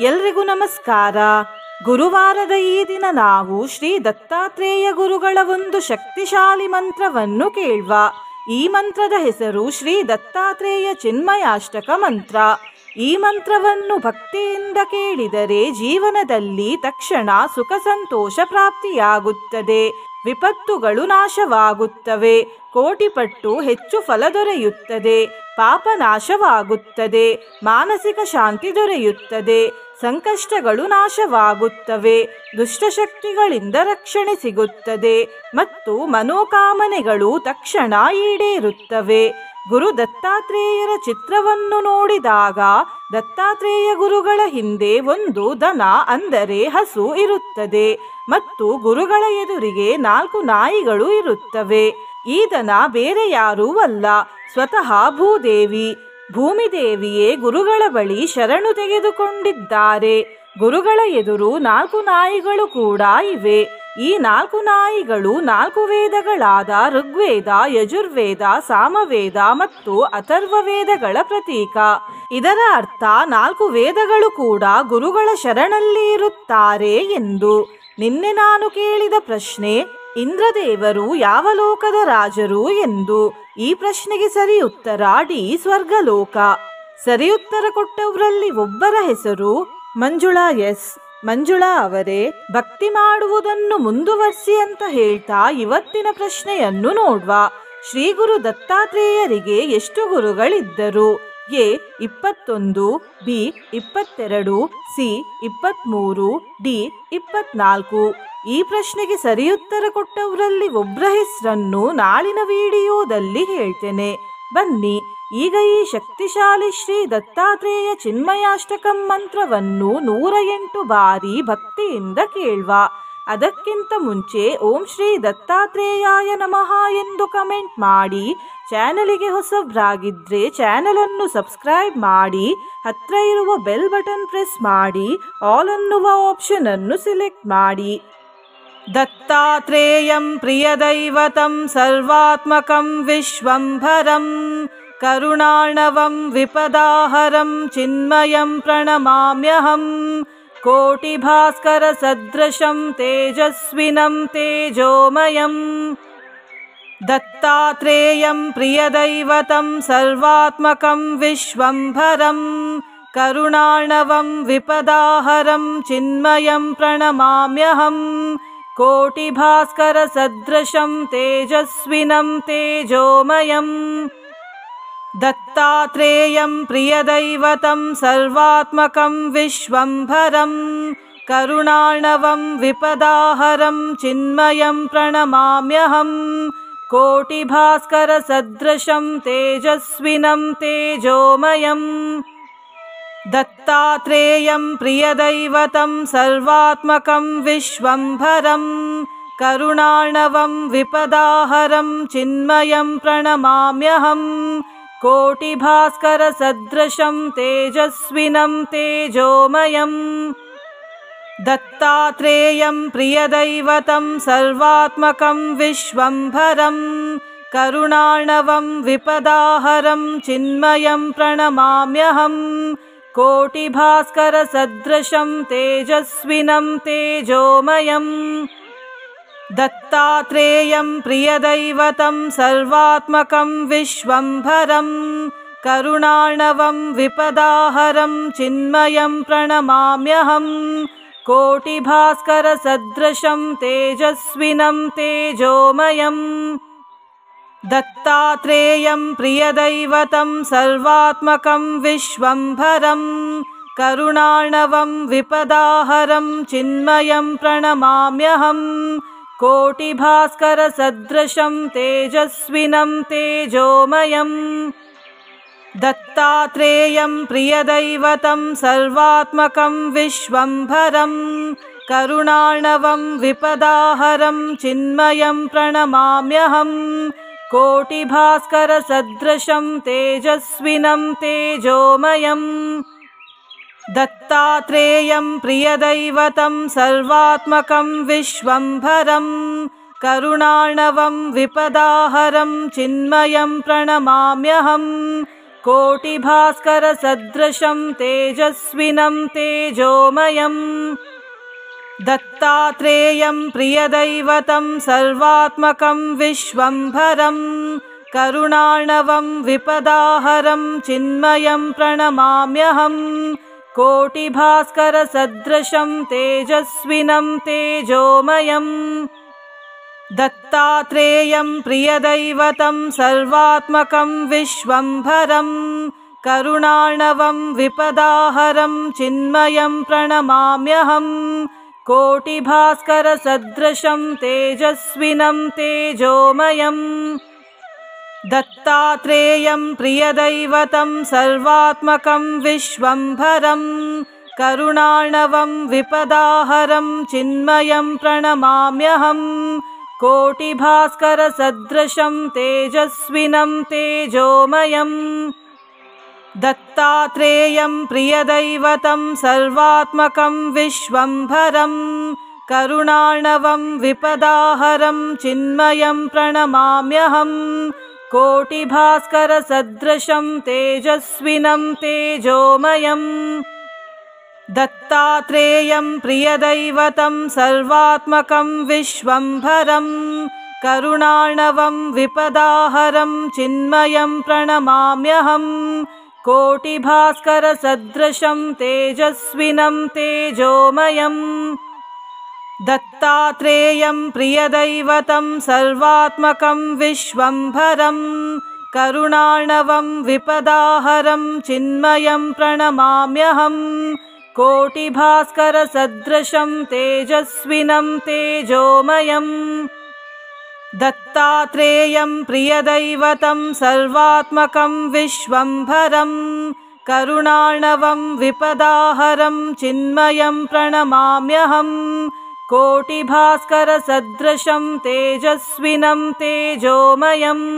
ಎಲ್ರಿಗೂ ನಮಸ್ಕಾರ. ಗುರುವಾರದ ಈ ದಿನ ನಾವು ಶ್ರೀ ದತ್ತಾತ್ರೇಯ ಗುರುಗಳ ಒಂದು ಶಕ್ತಿಶಾಲಿ ಮಂತ್ರವನ್ನು ಕೇಳುವ. ಈ ಮಂತ್ರದ ಹೆಸರು ಶ್ರೀ ದತ್ತಾತ್ರೇಯ ಚಿನ್ಮಯಾಷ್ಟಕ ಮಂತ್ರ. ಈ ಮಂತ್ರವನ್ನು ಭಕ್ತಿಯಿಂದ ಕೇಳಿದರೆ ಜೀವನದಲ್ಲಿ ತಕ್ಷಣ ಸುಖ ಸಂತೋಷ ಪ್ರಾಪ್ತಿಯಾಗುತ್ತದೆ, ವಿಪತ್ತುಗಳು ನಾಶವಾಗುತ್ತವೆ, ಕೋಟಿಪಟ್ಟು ಹೆಚ್ಚು ಫಲ ದೊರೆಯುತ್ತದೆ, ಪಾಪ ನಾಶವಾಗುತ್ತದೆ, ಮಾನಸಿಕ ಶಾಂತಿ ದೊರೆಯುತ್ತದೆ, ಸಂಕಷ್ಟಗಳು ನಾಶವಾಗುತ್ತವೆ, ದುಷ್ಟಶಕ್ತಿಗಳಿಂದ ರಕ್ಷಣೆ ಸಿಗುತ್ತದೆ ಮತ್ತು ಮನೋಕಾಮನೆಗಳು ತಕ್ಷಣ ಈಡೇರುತ್ತವೆ. ಗುರು ದತ್ತಾತ್ರೇಯರ ಚಿತ್ರವನ್ನು ನೋಡಿದಾಗ ದತ್ತಾತ್ರೇಯ ಗುರುಗಳ ಹಿಂದೆ ಒಂದು ದನ ಅಂದರೆ ಹಸು ಇರುತ್ತದೆ ಮತ್ತು ಗುರುಗಳ ಎದುರಿಗೆ 4 ನಾಯಿಗಳು ಇರುತ್ತವೆ. ಈ ದನ ಬೇರೆ ಯಾರೂ ಅಲ್ಲ, ಸ್ವತಃ ಭೂದೇವಿ. ಭೂಮಿದೇವಿಯೇ ಗುರುಗಳ ಬಳಿ ಶರಣು ತೆಗೆದುಕೊಂಡಿದ್ದಾರೆ. ಗುರುಗಳ ಎದುರು 4 ನಾಯಿಗಳು ಕೂಡ ಇವೆ. ಈ 4 ನಾಯಿಗಳು 4 ವೇದಗಳಾದ ಋಗ್ವೇದ, ಯಜುರ್ವೇದ, ಸಾಮವೇದ ಮತ್ತು ಅಥರ್ವವೇದಗಳ ಪ್ರತೀಕ. ಇದರ ಅರ್ಥ 4 ವೇದಗಳು ಕೂಡ ಗುರುಗಳ ಶರಣಲ್ಲಿ ಇರುತ್ತಾರೆ ಎಂದು. ನಿನ್ನೆ ನಾನು ಕೇಳಿದ ಪ್ರಶ್ನೆ, ಇಂದ್ರದೇವರು ಯಾವ ಲೋಕದ ರಾಜರು ಎಂದು. ಈ ಪ್ರಶ್ನೆಗೆ ಸರಿ ಉತ್ತರ ಡಿ, ಸ್ವರ್ಗಲೋಕ. ಸರಿ ಉತ್ತರ ಕೊಟ್ಟವರಲ್ಲಿ ಒಬ್ಬರ ಹೆಸರು ಮಂಜುಳಾ ಎಸ್. ಮಂಜುಳಾ ಅವರೇ, ಭಕ್ತಿ ಮಾಡುವುದನ್ನು ಮುಂದುವರಿಸಿ ಅಂತ ಹೇಳ್ತಾ ಇವತ್ತಿನ ಪ್ರಶ್ನೆಯನ್ನು ನೋಡುವ. ಶ್ರೀ ಗುರು ದತ್ತಾತ್ರೇಯರಿಗೆ ಎಷ್ಟು ಗುರುಗಳಿದ್ದರು? A 21, B 22, C 23, D 24. ಈ ಪ್ರಶ್ನೆಗೆ ಸರಿ ಉತ್ತರ ಕೊಟ್ಟವರಲ್ಲಿ ಒಬ್ಬರ ಹೆಸರನ್ನು ನಾಳಿನ ವಿಡಿಯೋದಲ್ಲಿ ಹೇಳ್ತೇನೆ. ಬನ್ನಿ ಈಗ ಈ ಶಕ್ತಿಶಾಲಿ ಶ್ರೀ ದತ್ತಾತ್ರೇಯ ಚಿನ್ಮಯಾಷ್ಟಕಂ ಮಂತ್ರವನ್ನು 108 ಬಾರಿ ಭಕ್ತಿಯಿಂದ ಕೇಳುವ. ಅದಕ್ಕಿಂತ ಮುಂಚೆ ಓಂ ಶ್ರೀ ದತ್ತಾತ್ರೇಯಾಯ ನಮಃ ಎಂದು ಕಮೆಂಟ್ ಮಾಡಿ. ಚಾನಲಿಗೆ ಹೊಸಬ್ರಾಗಿದ್ರೆ ಚಾನಲನ್ನು ಸಬ್ಸ್ಕ್ರೈಬ್ ಮಾಡಿ, ಹತ್ರ ಇರುವ ಬೆಲ್ ಬಟನ್ ಪ್ರೆಸ್ ಮಾಡಿ, ಆಲ್ ಅನ್ನುವ ಆಪ್ಷನ್ ಅನ್ನು ಸಿಲೆಕ್ಟ್ ಮಾಡಿ. ದತ್ತಾತ್ರೇಯಂ ಪ್ರಿಯದೈವತಂ ಸರ್ವಾತ್ಮಕಂ ವಿಶ್ವಂಭರಂ ಕರುಣಾರ್ಣವಂ ವಿಪದಾಹರಂ ಚಿನ್ಮಯಂ ಪ್ರಣಮಾಮ್ಯಹಂ ಕೋಟಿಭಾಸ್ಕರ ಸದೃಶಂ ತೇಜಸ್ವಿನಂ ತೇಜೋಮಯಂ. ದತ್ತಾತ್ರೇಯಂ ಪ್ರಿಯದೈವತಂ ಸರ್ವಾತ್ಮಕಂ ವಿಶ್ವಂಭರಂ ಕರುಣಾರ್ಣವಂ ವಿಪದಾಹರಂ ಚಿನ್ಮಯಂ ಪ್ರಣಮಾಮ್ಯಹಂ ಕೋಟಿಭಾಸ್ಕರ ಸದೃಶಂ ತೇಜಸ್ವಿನಂ ತೇಜೋಮಯಂ. ದತ್ತಾತ್ರೇಯಂ ಪ್ರಿಯದೈವತಂ ಸರ್ವಾತ್ಮಕಂ ವಿಶ್ವಂಭರಂ ಕರುಣಾರ್ಣವಂ ವಿಪದಾಹರಂ ಚಿನ್ಮಯಂ ಪ್ರಣಮಾಮ್ಯಹಂ ಕೋಟಿಭಾಸ್ಕರ ಸದೃಶಂ ತೇಜಸ್ವಿನಂ ತೇಜೋಮಯಂ. ದತ್ತಾತ್ರೇಯಂ ಪ್ರಿಯದೈವತಂ ಸರ್ವಾತ್ಮಕಂ ವಿಶ್ವಂಭರಂ ಕರುಣಾರ್ಣವಂ ವಿಪದಾಹರಂ ಚಿನ್ಮಯಂ ಪ್ರಣಮಾಮ್ಯಹಂ ಕೋಟಿಭಾಸ್ಕರ ಸದೃಶಂ ತೇಜಸ್ವಿನಂ ತೇಜೋಮಯಂ. ದತ್ತಾತ್ರೇಯಂ ಪ್ರಿಯದೈವತಂ ಸರ್ವಾತ್ಮಕಂ ವಿಶ್ವಂಭರಂ ಕರುಣಾರ್ಣವಂ ವಿಪದಾಹರಂ ಚಿನ್ಮಯಂ ಪ್ರಣಮಾಮ್ಯಹಂ ಕೋಟಿಭಾಸ್ಕರ ಸದೃಶಂ ತೇಜಸ್ವಿನಂ ತೇಜೋಮಯಂ. ದತ್ತಾತ್ರೇಯಂ ಪ್ರಿಯದೈವತಂ ಸರ್ವಾತ್ಮಕಂ ವಿಶ್ವಂಭರಂ ಕರುಣಾರ್ಣವಂ ವಿಪದಾಹರಂ ಚಿನ್ಮಯಂ ಪ್ರಣಮಾಮ್ಯಹಂ ಕೋಟಿಭಾಸ್ಕರ ಸದೃಶಂ ತೇಜಸ್ವಿನಂ ತೇಜೋಮಯಂ. ದತ್ತಾತ್ರೇಯಂ ಪ್ರಿಯದೈವತಂ ಸರ್ವಾತ್ಮಕಂ ವಿಶ್ವಂಭರಂ ಕರುಣಾರ್ಣವಂ ವಿಪದಾಹರಂ ಚಿನ್ಮಯಂ ಪ್ರಣಮಾಮ್ಯಹಂ ಕೋಟಿಭಾಸ್ಕರ ಸದೃಶಂ ತೇಜಸ್ವಿನಂ ತೇಜೋಮಯಂ. ದತ್ತಾತ್ರೇಯಂ ಪ್ರಿಯದೈವತಂ ಸರ್ವಾತ್ಮಕಂ ವಿಶ್ವಂಭರಂ ಕರುಣಾರ್ಣವಂ ವಿಪದಾಹರಂ ಚಿನ್ಮಯಂ ಪ್ರಣಮಾಮ್ಯಹಂ ಕೋಟಿಭಾಸ್ಕರ ಸದೃಶಂ ತೇಜಸ್ವಿನಂ ತೇಜೋಮಯಂ. ದತ್ತಾತ್ರೇಯಂ ಪ್ರಿಯದೈವತಂ ಸರ್ವಾತ್ಮಕಂ ವಿಶ್ವಂಭರಂ ಕರುಣಾರ್ಣವಂ ವಿಪದಾಹರಂ ಚಿನ್ಮಯಂ ಪ್ರಣಮಾಮ್ಯಹಂ कोटिभास्करसदृशं तेजस्विनं तेजोमयम् दत्तात्रेयं प्रियदैवतं सर्वात्मकं विश्वम्भरं करुणार्णवं विपदाहरं चिन्मयं प्रणमाम्यहम् कोटिभास्करसदृशं तेजस्विनं तेजोमयम् दत्तात्रेयं प्रियदैवतं सर्वात्मकं विश्वम्भरं करुणार्णवं विपदाहरं चिन्मयं प्रणमाम्यहम् कोटिभास्करसदृशं तेजस्विनं तेजोमयम् दत्तात्रेयं प्रियदैवतं सर्वात्मकं विश्वम्भरं करुणार्णवं विपदाहरं चिन्मयं प्रणमाम्यहम् कोटिभास्करसदृशं तेजस्विनं तेजोमयम् दत्तात्रेयं प्रियदैवतं सर्वात्मकं विश्वम्भरं करुणार्णवं विपदाहरं चिन्मयं प्रणमाम्यहम् कोटिभास्करसदृशं तेजस्विनं तेजोमयम् दत्तात्रेयं प्रियदैवतं सर्वात्मकं विश्वम्भरं करुणार्णवं विपदाहरं चिन्मयं प्रणमाम्यहम् कोटिभास्करसदृशं तेजस्विनं तेजोमयम् दत्तात्रेयं प्रियदैवतं सर्वात्मकं विश्वम्भरं करुणार्णवं विपदाहरं चिन्मयं प्रणमाम्यहम् कोटिभास्करसदृशं तेजस्विनं तेजोमयम् दत्तात्रेयं प्रियदैवतं सर्वात्मकं विश्वम्भरं करुणार्णवं विपदाहरं चिन्मयं प्रणमाम्यहम् कोटिभास्करसदृशं तेजस्विनं तेजोमयम्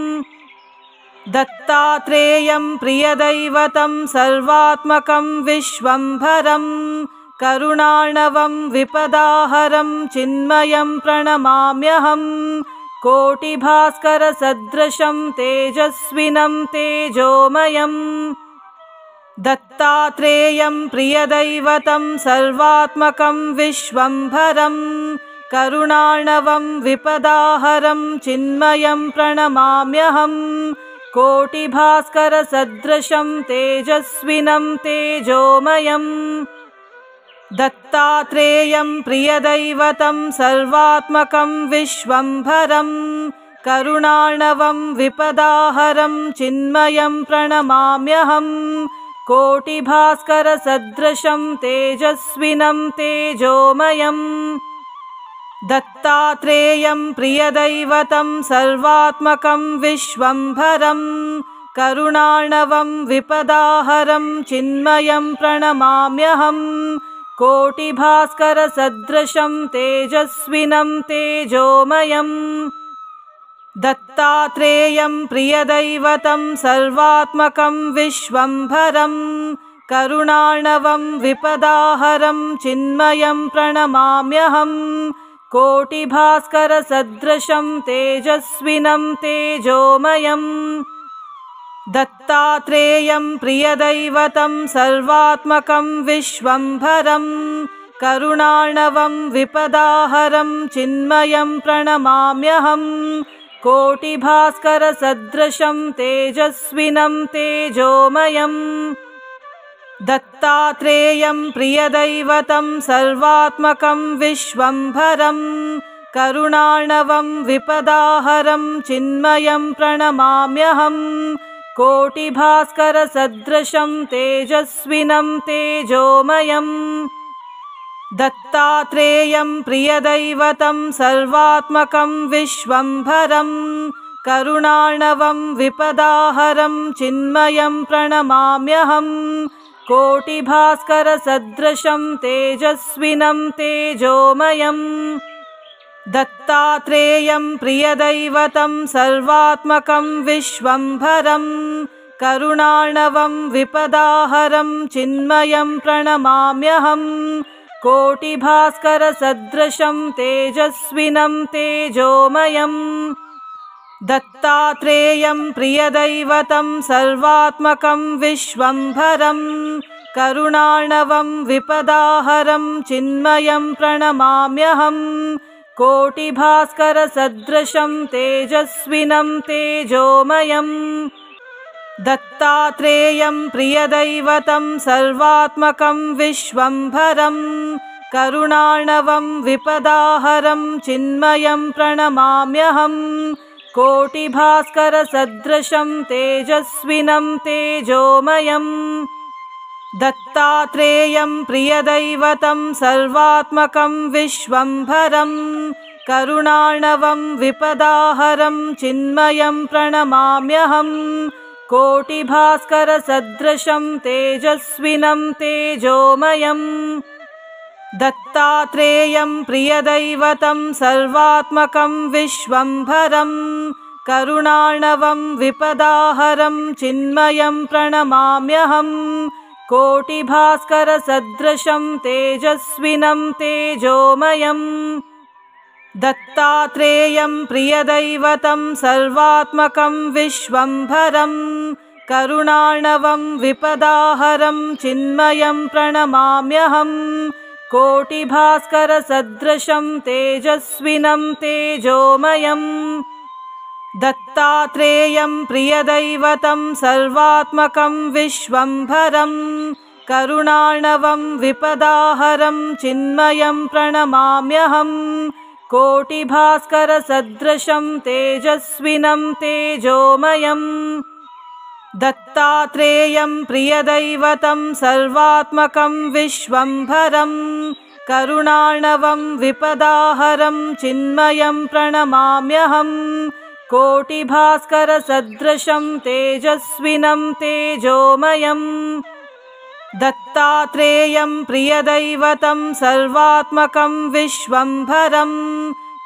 दत्तात्रेयं प्रियदैवतं सर्वात्मकं विश्वम्भरं करुणार्णवं विपदाहरं चिन्मयं प्रणमाम्यहम् कोटिभास्करसदृशं तेजस्विनं तेजोमयम् दत्तात्रेयं प्रियदैवतं सर्वात्मकं विश्वम्भरं करुणार्णवं विपदाहरं चिन्मयं प्रणमाम्यहम् कोटिभास्करसदृशं तेजस्विनं तेजोमयम् दत्तात्रेयं प्रियदैवतं सर्वात्मकं विश्वम्भरं करुणार्णवं विपदाहरं चिन्मयं प्रणमाम्यहम् कोटिभास्करसदृशं तेजस्विनं तेजोमयम् दत्तात्रेयं प्रियदैवतं सर्वात्मकं विश्वम्भरं करुणार्णवं विपदाहरं चिन्मयं प्रणमाम्यहम् कोटिभास्करसदृशं तेजस्विनं तेजोमयम् दत्तात्रेयं प्रियदैवतं सर्वात्मकं विश्वम्भरं करुणार्णवं विपदाहरं चिन्मयं प्रणमाम्यहम् कोटिभास्करसदृशं तेजस्विनं तेजोमयम् दत्तात्रेयं प्रियदैवतं सर्वात्मकं विश्वम्भरं करुणार्णवं विपदाहरं चिन्मयं प्रणमाम्यहम् कोटिभास्करसदृशं तेजस्विनं तेजोमयम् दत्तात्रेयं प्रियदैवतं सर्वात्मकं विश्वम्भरं करुणार्णवं विपदाहरं चिन्मयं प्रणमाम्यहम् कोटिभास्करसदृशं तेजस्विनं तेजोमयम् दत्तात्रेयं प्रियदैवतं सर्वात्मकं विश्वम्भरं करुणार्णवं विपदाहरं चिन्मयं प्रणमाम्यहम् कोटिभास्करसदृशं तेजस्विनं तेजोमयम् दत्तात्रेयं प्रियदैवतं सर्वात्मकं विश्वम्भरं करुणार्णवं विपदाहरं चिन्मयं प्रणमाम्यहम् कोटिभास्करसदृशं तेजस्विनं तेजोमयम् दत्तात्रेयं प्रियदैवतं सर्वात्मकं विश्वम्भरं करुणार्णवं विपदाहरं चिन्मयं प्रणमाम्यहम् कोटिभास्करसदृशं तेजस्विनं तेजोमयम् दत्तात्रेयं प्रियदैवतं सर्वात्मकं विश्वम्भरं करुणार्णवं विपदाहरं चिन्मयं प्रणमाम्यहम् कोटिभास्करसदृशं तेजस्विनं तेजोमयम् दत्तात्रेयं प्रियदैवतं सर्वात्मकं विश्वम्भरं करुणार्णवं विपदाहरं चिन्मयं प्रणमाम्यहम् कोटिभास्करसदृशं तेजस्विनं तेजोमयम् दत्तात्रेयं प्रियदैवतं सर्वात्मकं विश्वम्भरं करुणार्णवं विपदाहरं चिन्मयं प्रणमाम्यहम् कोटिभास्करसदृशं तेजस्विनं तेजोमयम् दत्तात्रेयं प्रियदैवतं सर्वात्मकं विश्वम्भरं करुणार्णवं विपदाहरं चिन्मयं प्रणमाम्यहम् कोटिभास्करसदृशं तेजस्विनं तेजोमयम् दत्तात्रेयं प्रियदैवतं सर्वात्मकं विश्वम्भरं करुणार्णवं विपदाहरं चिन्मयं प्रणमाम्यहम् कोटिभास्करसदृशं तेजस्विनं तेजोमयम् दत्तात्रेयं प्रियदैवतं सर्वात्मकं विश्वम्भरं करुणार्णवं विपदाहरं चिन्मयं प्रणमाम्यहम् कोटिभास्करसदृशं तेजस्विनं तेजोमयम् दत्तात्रेयं प्रियदैवतं सर्वात्मकं विश्वम्भरं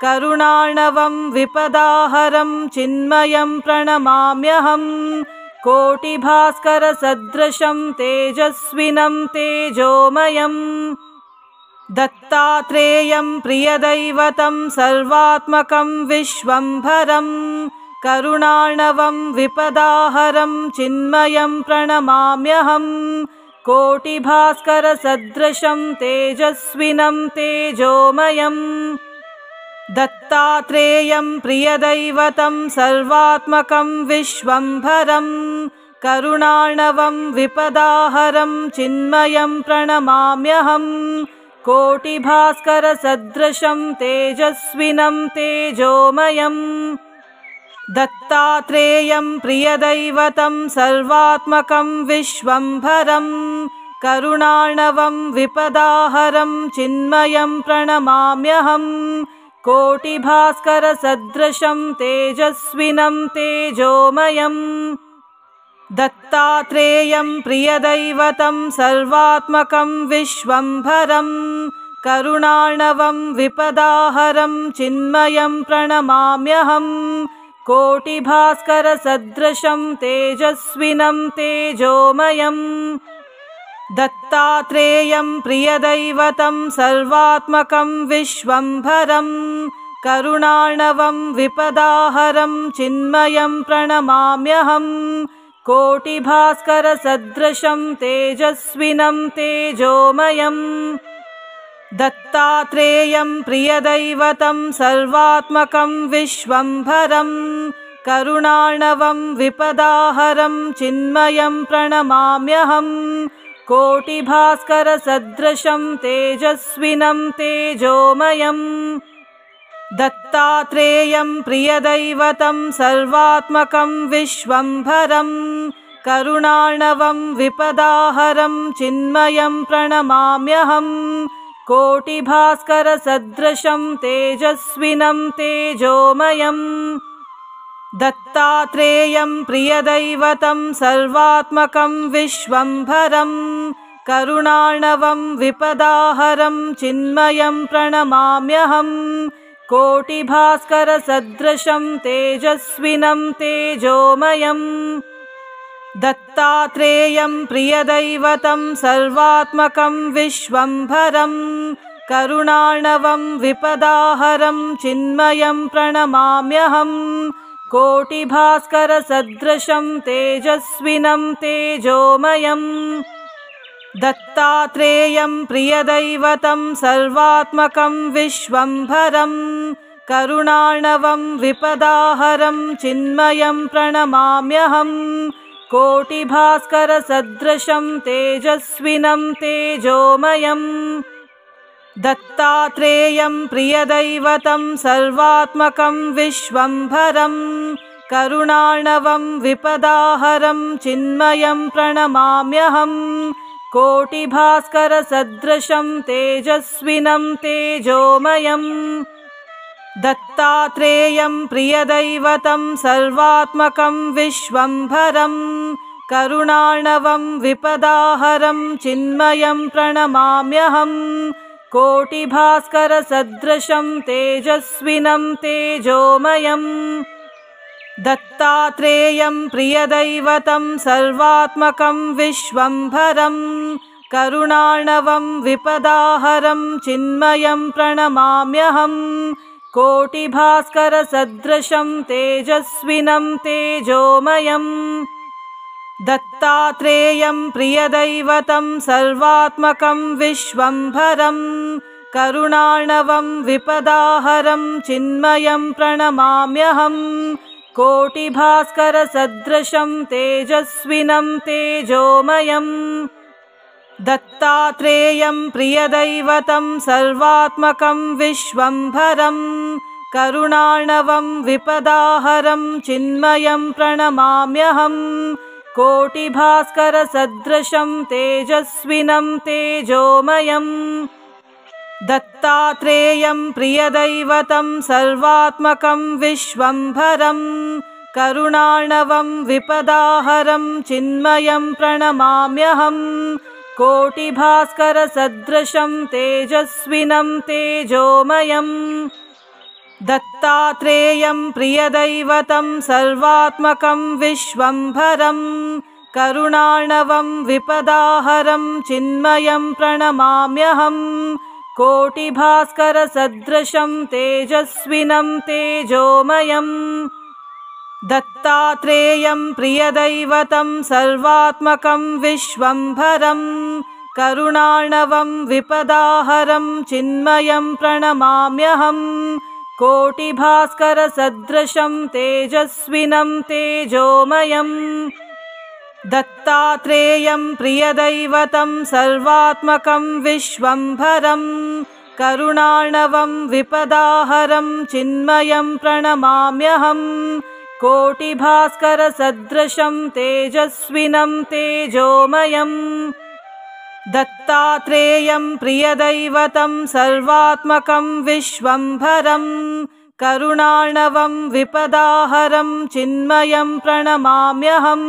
करुणार्णवं विपदाहरं चिन्मयं प्रणमाम्यहम् कोटिभास्करसदृशं तेजस्विनं तेजोमयम् दत्तात्रेयं प्रियदैवतं सर्वात्मकं विश्वम्भरं करुणार्णवं विपदाहरं चिन्मयं प्रणमाम्यहम् कोटिभास्करसदृशं तेजस्विनं तेजोमयम् दत्तात्रेयं प्रियदैवतं सर्वात्मकं विश्वम्भरं करुणार्णवं विपदाहरं चिन्मयं प्रणमाम्यहम् कोटिभास्करसदृशं तेजस्विनं तेजोमयम् दत्तात्रेयं प्रियदैवतं सर्वात्मकं विश्वम्भरं करुणार्णवं विपदाहरं चिन्मयं प्रणमाम्यहम् कोटिभास्करसदृशं तेजस्विनं तेजोमयम् दत्तात्रेयं प्रियदैवतं सर्वात्मकं विश्वम्भरं करुणार्णवं विपदाहरं चिन्मयं प्रणमाम्यहम् कोटिभास्करसदृशं तेजस्विनं तेजोमयम् दत्तात्रेयं प्रियदैवतं सर्वात्मकं विश्वम्भरं करुणार्णवं विपदाहरं चिन्मयं प्रणमाम्यहम् कोटिभास्करसदृशं तेजस्विनं तेजोमयम् दत्तात्रेयं प्रियदैवतं सर्वात्मकं विश्वम्भरं करुणार्णवं विपदाहरं चिन्मयं प्रणमाम्यहम् कोटिभास्करसदृशं तेजस्विनं तेजोमयम् दत्तात्रेयं प्रियदैवतं सर्वात्मकं विश्वम्भरं करुणार्णवं विपदाहरं चिन्मयं प्रणमाम्यहम् कोटिभास्करसदृशं तेजस्विनं तेजोमयम् दत्तात्रेयं प्रियदैवतं सर्वात्मकं विश्वम्भरं करुणार्णवं विपदाहरं चिन्मयं प्रणमाम्यहम् कोटिभास्करसदृशं तेजस्विनं तेजोमयम् दत्तात्रेयं प्रियदैवतं सर्वात्मकं विश्वम्भरं करुणार्णवं विपदाहरं चिन्मयं प्रणमाम्यहम् कोटिभास्करसदृशं तेजस्विनं तेजोमयम् दत्तात्रेयं प्रियदैवतं सर्वात्मकं विश्वम्भरं करुणार्णवं विपदाहरं चिन्मयं प्रणमाम्यहम् कोटिभास्करसदृशं तेजस्विनं तेजोमयम् दत्तात्रेयं प्रियदैवतं सर्वात्मकं विश्वम्भरं करुणार्णवं विपदाहरं चिन्मयं प्रणमाम्यहम् कोटिभास्करसदृशं तेजस्विनं तेजोमयम् दत्तात्रेयं प्रियदैवतं सर्वात्मकं विश्वम्भरं करुणार्णवं विपदाहरं चिन्मयं प्रणमाम्यहम् कोटिभास्करसदृशं तेजस्विनं तेजोमयम् दत्तात्रेयं प्रियदैवतं सर्वात्मकं विश्वम्भरं करुणार्णवं विपदाहरं चिन्मयं प्रणमाम्यहम् कोटिभास्करसदृशं तेजस्विनं तेजोमयम् दत्तात्रेयं प्रियदैवतं सर्वात्मकं विश्वम्भरं करुणार्णवं विपदाहरं चिन्मयं प्रणमाम्यहम् कोटिभास्करसदृशं तेजस्विनं तेजोमयम् दत्तात्रेयं प्रियदैवतं सर्वात्मकं विश्वम्भरं करुणार्णवं विपदाहरं चिन्मयं प्रणमाम्यहम् कोटिभास्करसदृशं तेजस्विनं तेजोमयम् दत्तात्रेयं प्रियदैवतं सर्वात्मकं विश्वम्भरं करुणार्णवं विपदाहरं चिन्मयं प्रणमाम्यहम् कोटिभास्करसदृशं तेजस्विनं तेजोमयम् दत्तात्रेयं प्रियदैवतं सर्वात्मकं विश्वम्भरं करुणार्णवं विपदाहरं चिन्मयं प्रणमाम्यहम् कोटिभास्करसदृशं तेजस्विनं तेजोमयम् दत्तात्रेयं प्रियदैवतं सर्वात्मकं विश्वम्भरं करुणार्णवं विपदाहरं चिन्मयं प्रणमाम्यहम् कोटिभास्करसदृशं तेजस्विनं तेजोमयम् दत्तात्रेयं प्रियदैवतं सर्वात्मकं विश्वम्भरं करुणार्णवं विपदाहरं चिन्मयं प्रणमाम्यहम् कोटिभास्करसदृशं तेजस्विनं तेजोमयम् दत्तात्रेयं प्रियदैवतं सर्वात्मकं विश्वम्भरं करुणार्णवं विपदाहरं चिन्मयं प्रणमाम्यहम्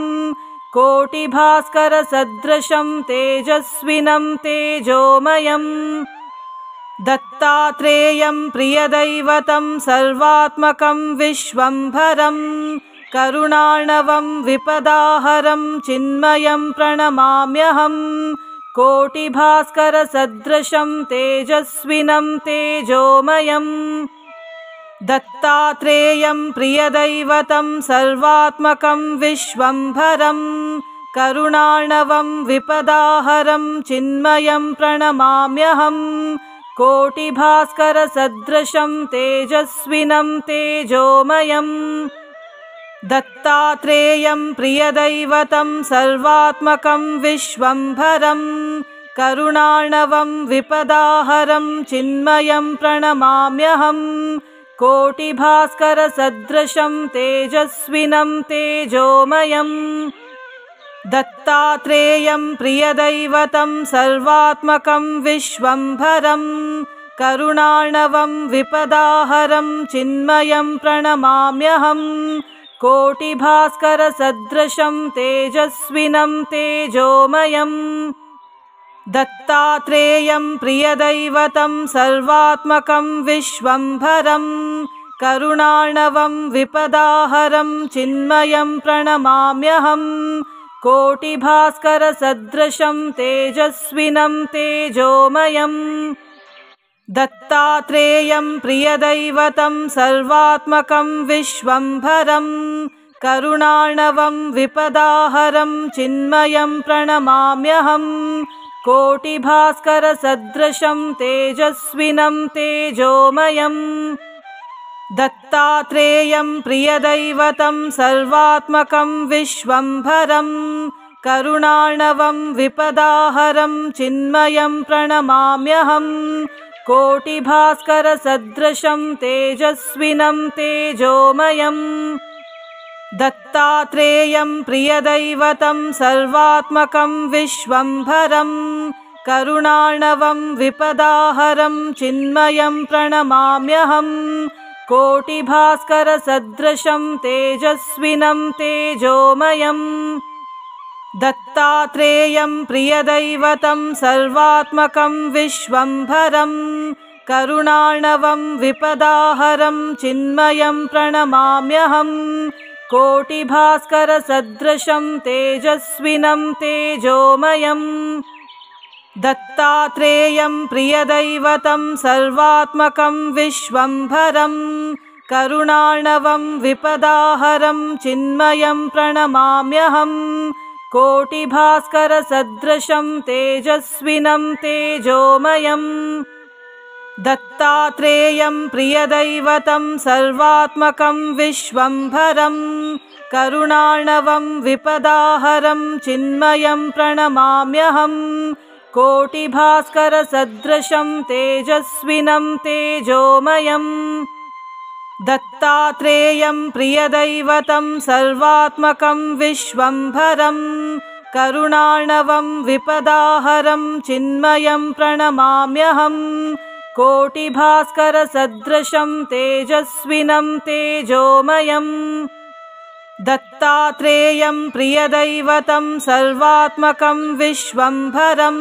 कोटिभास्करसदृशं तेजस्विनं तेजोमयम् दत्तात्रेयं प्रियदैवतं सर्वात्मकं विश्वम्भरं करुणार्णवं विपदाहरं चिन्मयं प्रणमाम्यहम् कोटिभास्करसदृशं तेजस्विनं तेजोमयम् दत्तात्रेयं प्रियदैवतं सर्वात्मकं विश्वम्भरं करुणार्णवं विपदाहरं चिन्मयं प्रणमाम्यहम् कोटिभास्करसदृशं तेजस्विनं तेजोमयम् दत्तात्रेयं प्रियदैवतं सर्वात्मकं विश्वम्भरं करुणार्णवं विपदाहरं चिन्मयं प्रणमाम्यहम् कोटिभास्करसदृशं तेजस्विनं तेजोमयम् दत्तात्रेयं प्रियदैवतं सर्वात्मकं विश्वम्भरं करुणार्णवं विपदाहरं चिन्मयं प्रणमाम्यहम् कोटिभास्करसदृशं तेजस्विनं तेजोमयम् दत्तात्रेयं प्रियदैवतं सर्वात्मकं विश्वम्भरं करुणार्णवं विपदाहरं चिन्मयं प्रणमाम्यहम् कोटिभास्करसदृशं तेजस्विनं तेजोमयम् दत्तात्रेयं प्रियदैवतं सर्वात्मकं विश्वम्भरं करुणार्णवं विपदाहरं चिन्मयं प्रणमाम्यहम् कोटिभास्करसदृशं तेजस्विनं तेजोमयम् दत्तात्रेयं प्रियदैवतं सर्वात्मकं विश्वम्भरं करुणार्णवं विपदाहरं चिन्मयं प्रणमाम्यहम् कोटिभास्करसदृशं तेजस्विनं तेजोमयम् दत्तात्रेयं प्रियदैवतं सर्वात्मकं विश्वम्भरं करुणार्णवं विपदाहरं चिन्मयं प्रणमाम्यहम् कोटिभास्करसदृशं तेजस्विनं तेजोमयम् दत्तात्रेयं प्रियदैवतं सर्वात्मकं विश्वम्भरं करुणार्णवं विपदाहरं चिन्मयं प्रणमाम्यहम् कोटिभास्करसदृशं तेजस्विनं तेजोमयम् दत्तात्रेयं प्रियदैवतं सर्वात्मकं विश्वम्भरं करुणार्णवं विपदाहरं चिन्मयं प्रणमाम्यहम् कोटिभास्करसदृशं तेजस्विनं तेजोमयम् दत्तात्रेयं प्रियदैवतं सर्वात्मकं विश्वम्भरं करुणार्णवं विपदाहरं चिन्मयं प्रणमाम्यहम् कोटिभास्करसदृशं तेजस्विनं तेजोमयम् दत्तात्रेयं प्रियदैवतं सर्वात्मकं विश्वम्भरं करुणार्णवं विपदाहरं चिन्मयं प्रणमाम्यहम् कोटिभास्करसदृशं तेजस्विनं तेजोमयम् दत्तात्रेयं प्रियदैवतं सर्वात्मकं विश्वम्भरं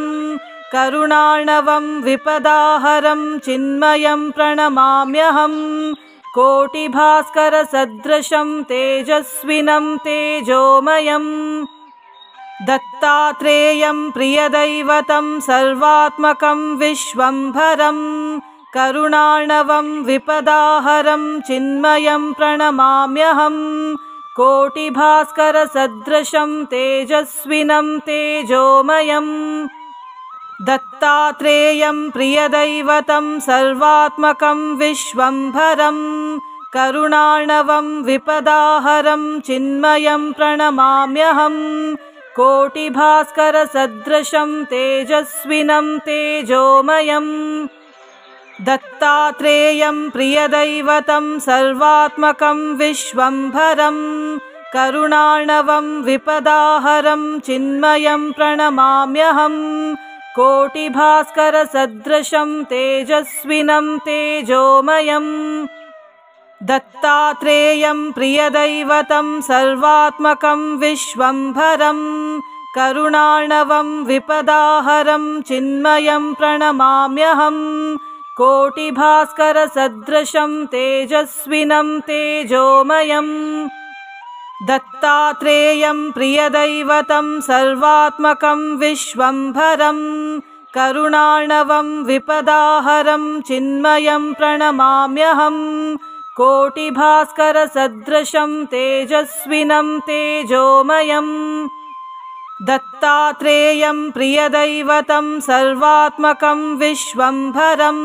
करुणार्णवं विपदाहरं चिन्मयं प्रणमाम्यहम् कोटिभास्करसदृशं तेजस्विनं तेजोमयम् दत्तात्रेयं प्रियदैवतं सर्वात्मकं विश्वम्भरं करुणार्णवं विपदाहरं चिन्मयं प्रणमाम्यहम् कोटिभास्करसदृशं तेजस्विनं तेजोमयम् दत्तात्रेयं प्रियदैवतं सर्वात्मकं विश्वम्भरं करुणार्णवं विपदाहरं चिन्मयं प्रणमाम्यहम् कोटिभास्करसदृशं तेजस्विनं तेजोमयम् दत्तात्रेयं प्रियदैवतं सर्वात्मकं विश्वम्भरं करुणार्णवं विपदाहरं चिन्मयं प्रणमाम्यहम् कोटिभास्करसदृशं तेजस्विनं तेजोमयम् दत्तात्रेयं प्रियदैवतं सर्वात्मकं विश्वम्भरं करुणार्णवं विपदाहरं चिन्मयं प्रणमाम्यहम् कोटिभास्करसदृशं तेजस्विनं तेजोमयम् दत्तात्रेयं प्रियदैवतं सर्वात्मकं विश्वम्भरं करुणार्णवं विपदाहरं चिन्मयं प्रणमाम्यहम् कोटिभास्करसदृशं तेजस्विनं तेजोमयम् दत्तात्रेयं प्रियदैवतं सर्वात्मकं विश्वम्भरं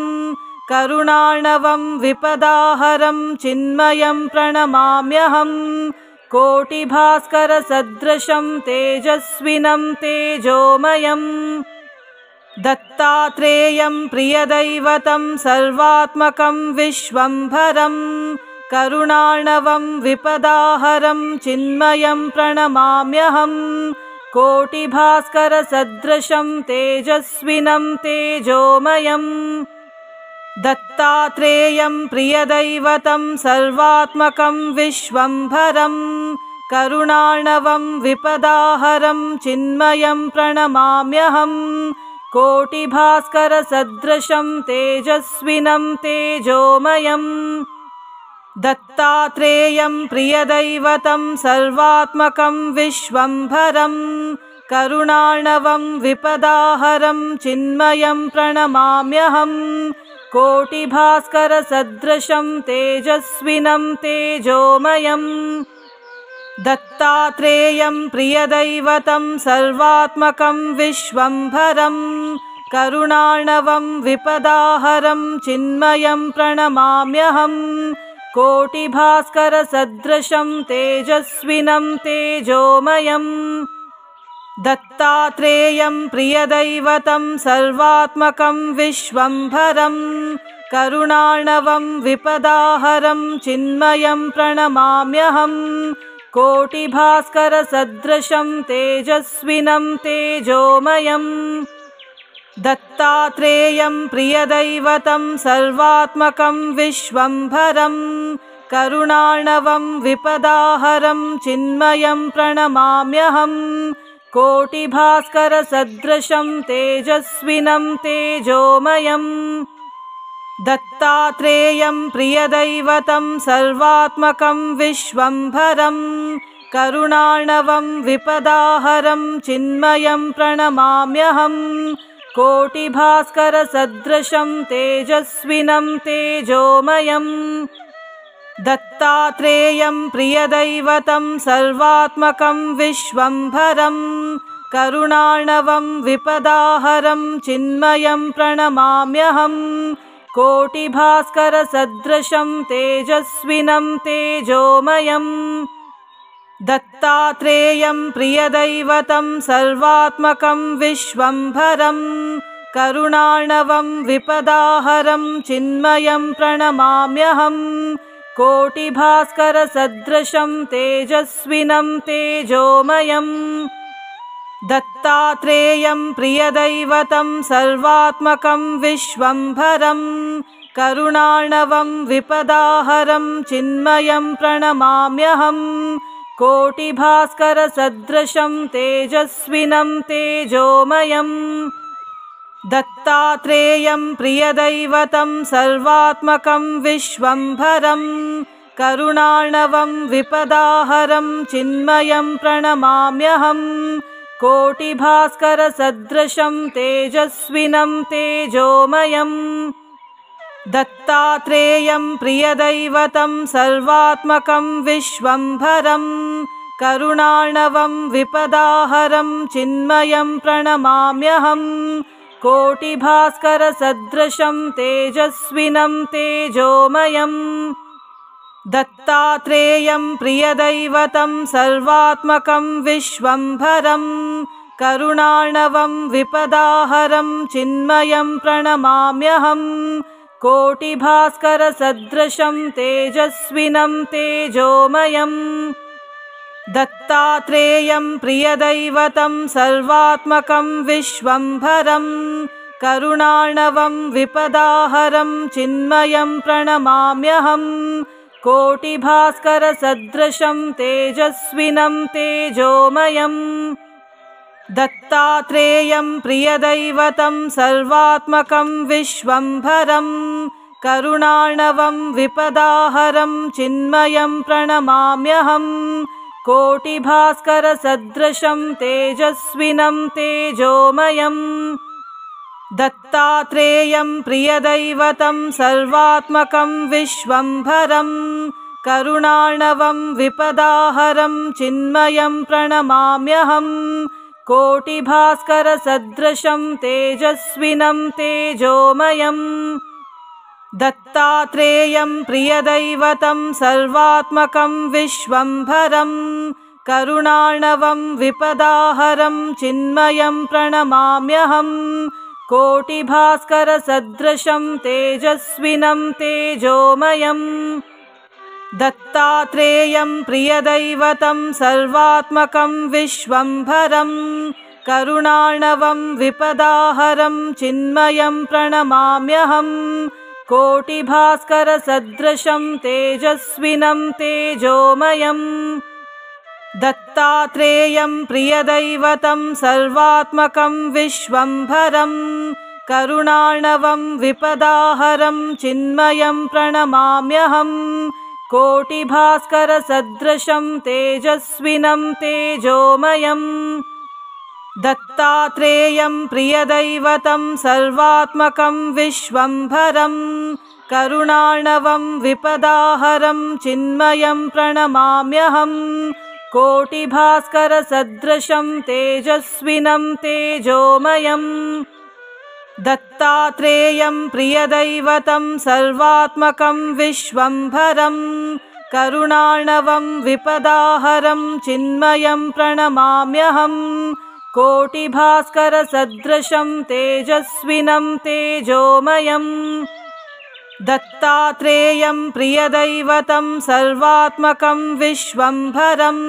करुणार्णवं विपदाहरं चिन्मयं प्रणमाम्यहम् कोटिभास्करसदृशं तेजस्विनं तेजोमयम् दत्तात्रेयं प्रियदैवतं सर्वात्मकं विश्वम्भरं करुणार्णवं विपदाहरं चिन्मयं प्रणमाम्यहम् कोटिभास्करसदृशं तेजस्विनं तेजोमयम् दत्तात्रेयं प्रियदैवतं सर्वात्मकं विश्वम्भरं करुणार्णवं विपदाहरं चिन्मयं प्रणमाम्यहम् कोटिभास्करसदृशं तेजस्विनं तेजोमयम् दत्तात्रेयं प्रियदैवतं सर्वात्मकं विश्वम्भरं करुणार्णवं विपदाहरं चिन्मयं प्रणमाम्यहं कोटिभास्करसदृशं तेजस्विनं तेजोमयम् दत्तात्रेयं प्रियदैवतं सर्वात्मकं विश्वम्भरं करुणार्णवं विपदाहरं चिन्मयं प्रणमाम्यहं कोटिभास्करसदृशं तेजस्विनं तेजोमयम् दत्तात्रेयं प्रियदैवतं सर्वात्मकं विश्वम्भरं करुणार्णवं विपदाहरं चिन्मयं प्रणमाम्यहं कोटिभास्करसदृशं तेजस्विनं तेजोमयम् दत्तात्रेयं प्रियदैवतं सर्वात्मकं विश्वम्भरं करुणार्णवं विपदाहरं चिन्मयं प्रणमाम्यहं कोटिभास्करसदृशं तेजस्विनं तेजोमयम् दत्तात्रेयं प्रियदैवतं सर्वात्मकं विश्वम्भरं करुणार्णवं विपदाहरं चिन्मयं प्रणमाम्यहं कोटिभास्करसदृशं तेजस्विनं तेजोमयम् दत्तात्रेयं प्रियदैवतं सर्वात्मकं विश्वम्भरं करुणार्णवं विपदाहरं चिन्मयं प्रणमाम्यहं कोटिभास्करसदृशं तेजस्विनं तेजोमयम् दत्तात्रेयं प्रियदैवतं सर्वात्मकं विश्वम्भरं करुणार्णवं विपदाहरं चिन्मयं प्रणमाम्यहं कोटिभास्करसदृशं तेजस्विनं तेजोमयम् दत्तात्रेयं प्रियदैवतं सर्वात्मकं विश्वम्भरं करुणार्णवं विपदाहरं चिन्मयं प्रणमाम्यहं कोटिभास्करसदृशं तेजस्विनं तेजोमयम् दत्तात्रेयं प्रियदैवतं सर्वात्मकं विश्वम्भरं करुणार्णवं विपदाहरं चिन्मयं प्रणमाम्यहं कोटिभास्करसदृशं तेजस्विनं तेजोमयम् दत्तात्रेयं प्रियदैवतं सर्वात्मकं विश्वम्भरं करुणार्णवं विपदाहरं चिन्मयं प्रणमाम्यहं कोटिभास्करसदृशं तेजस्विनं तेजोमयम् दत्तात्रेयं प्रियदैवतं सर्वात्मकं विश्वम्भरं करुणार्णवं विपदाहरं चिन्मयं प्रणमाम्यहं कोटिभास्करसदृशं तेजस्विनं तेजोमयम् दत्तात्रेयं प्रियदैवतं सर्वात्मकं विश्वम्भरं करुणार्णवं विपदाहरं चिन्मयं प्रणमाम्यहं कोटिभास्करसदृशं तेजस्विनं तेजोमयम् दत्तात्रेयं प्रियदैवतं सर्वात्मकं विश्वम्भरं करुणार्णवं विपदाहरं चिन्मयं प्रणमाम्यहं कोटिभास्करसदृशं तेजस्विनं तेजोमयम् दत्तात्रेयं प्रियदैवतं सर्वात्मकं विश्वम्भरं करुणार्णवं विपदाहरं चिन्मयं प्रणमाम्यहं कोटिभास्करसदृशं तेजस्विनं तेजोमयम् दत्तात्रेयं प्रियदैवतं सर्वात्मकं विश्वम्भरं करुणार्णवं विपदाहरं चिन्मयं प्रणमाम्यहं कोटिभास्करसदृशं तेजस्विनं तेजोमयम् दत्तात्रेयं प्रियदैवतं सर्वात्मकं विश्वम्भरं करुणार्णवं विपदाहरं चिन्मयं प्रणमाम्यहं कोटिभास्करसदृशं तेजस्विनं तेजोमयम् दत्तात्रेयं प्रियदैवतं सर्वात्मकं विश्वम्भरं करुणार्णवं विपदाहरं चिन्मयं प्रणमाम्यहं कोटिभास्करसदृशं तेजस्विनं तेजोमयम् दत्तात्रेयं प्रियदैवतं सर्वात्मकं विश्वम्भरं करुणार्णवं विपदाहरं चिन्मयं प्रणमाम्यहं कोटिभास्करसदृशं तेजस्विनं तेजोमयम् दत्तात्रेयं प्रियदैवतं सर्वात्मकं विश्वम्भरं करुणार्णवं विपदाहरं चिन्मयं प्रणमाम्यहं कोटिभास्करसदृशं तेजस्विनं तेजोमयम् दत्तात्रेयं प्रियदैवतं सर्वात्मकं विश्वम्भरं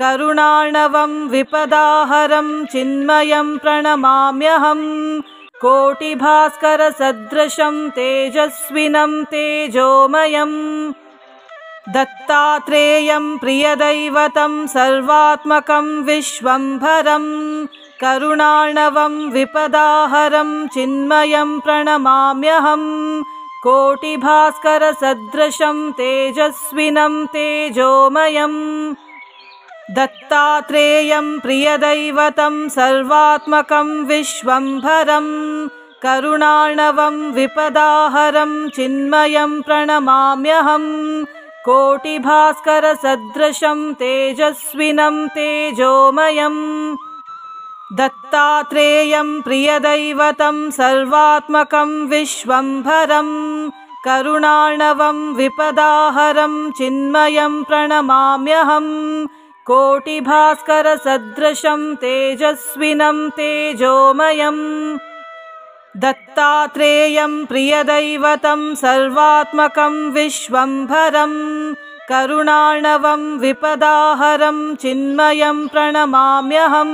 करुणार्णवं विपदाहरं चिन्मयं प्रणमाम्यहं कोटिभास्करसदृशं तेजस्विनं तेजोमयम् दत्तात्रेयं प्रियदैवतं सर्वात्मकं विश्वम्भरं करुणार्णवं विपदाहरं चिन्मयं प्रणमाम्यहं कोटिभास्करसदृशं तेजस्विनं तेजोमयम् दत्तात्रेयं प्रियदैवतं सर्वात्मकं विश्वम्भरं करुणार्णवं विपदाहरं चिन्मयं प्रणमाम्यहं कोटिभास्करसदृशं तेजस्विनं तेजोमयम् दत्तात्रेयं प्रियदैवतं सर्वात्मकं विश्वम्भरं करुणार्णवं विपदाहरं चिन्मयं प्रणमाम्यहं कोटिभास्करसदृशं तेजस्विनं तेजोमयम् दत्तात्रेयं प्रियदैवतं सर्वात्मकं विश्वम्भरं करुणार्णवं विपदाहरं चिन्मयं प्रणमाम्यहं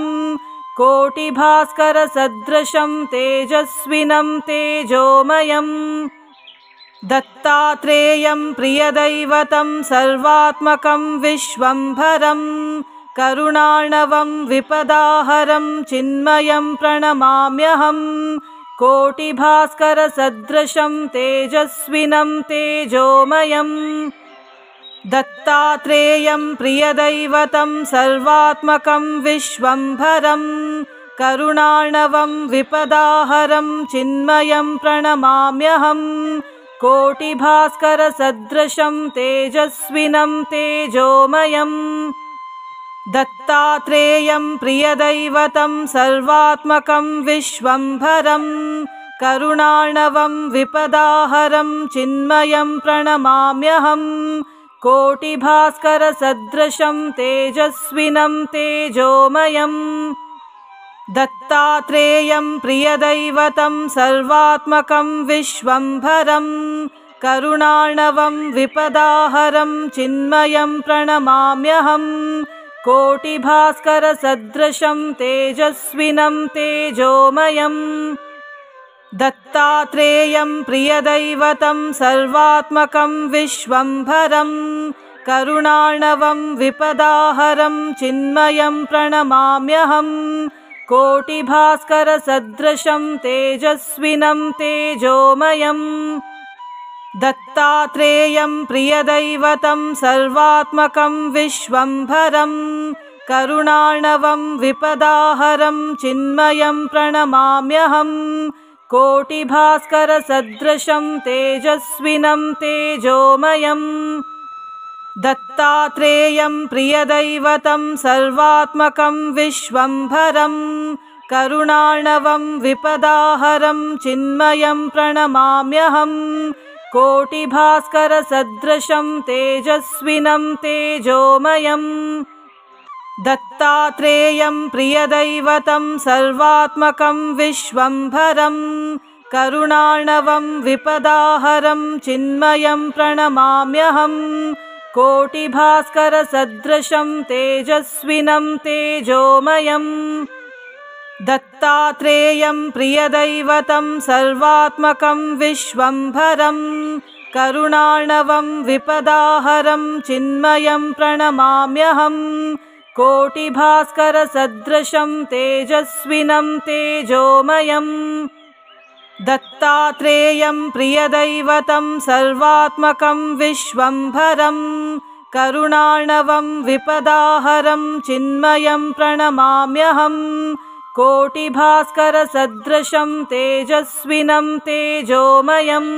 कोटिभास्करसदृशं तेजस्विनं तेजोमयम् दत्तात्रेयं प्रियदैवतं सर्वात्मकं विश्वम्भरं करुणार्णवं विपदाहरं चिन्मयं प्रणमाम्यहं कोटिभास्करसदृशं तेजस्विनं तेजोमयम् दत्तात्रेयं प्रियदैवतं सर्वात्मकं विश्वम्भरं करुणार्णवं विपदाहरं चिन्मयं प्रणमाम्यहं कोटिभास्करसदृशं तेजस्विनं तेजोमयम् दत्तात्रेयं प्रियदैवतं सर्वात्मकं विश्वम्भरं करुणार्णवं विपदाहरं चिन्मयं प्रणमाम्यहं कोटिभास्करसदृशं तेजस्विनं तेजोमयम् दत्तात्रेयं प्रियदैवतं सर्वात्मकं विश्वम्भरं करुणार्णवं विपदाहरं चिन्मयं प्रणमाम्यहं कोटिभास्करसदृशं तेजस्विनं तेजोमयम् दत्तात्रेयं प्रियदैवतं सर्वात्मकं विश्वम्भरं करुणार्णवं विपदाहरं चिन्मयं प्रणमाम्यहं कोटिभास्करसदृशं तेजस्विनं तेजोमयम् दत्तात्रेयं प्रियदैवतं सर्वात्मकं विश्वम्भरं करुणार्णवं विपदाहरं चिन्मयं प्रणमाम्यहं कोटिभास्करसदृशं तेजस्विनं तेजोमयम् दत्तात्रेयं प्रियदैवतं सर्वात्मकं विश्वम्भरं करुणार्णवं विपदाहरं चिन्मयं प्रणमाम्यहं कोटिभास्करसदृशं तेजस्विनं तेजोमयम् दत्तात्रेयं प्रियदैवतं सर्वात्मकं विश्वम्भरं करुणार्णवं विपदाहरं चिन्मयं प्रणमाम्यहं कोटिभास्करसदृशं तेजस्विनं तेजोमयम् दत्तात्रेयं प्रियदैवतं सर्वात्मकं विश्वम्भरं करुणार्णवं विपदाहरं चिन्मयं प्रणमाम्यहं कोटिभास्करसदृशं तेजस्विनं तेजोमयम् दत्तात्रेयं प्रियदैवतं सर्वात्मकं विश्वम्भरं करुणार्णवं विपदाहरं चिन्मयं प्रणमाम्यहं कोटिभास्करसदृशं तेजस्विनं तेजोमयम्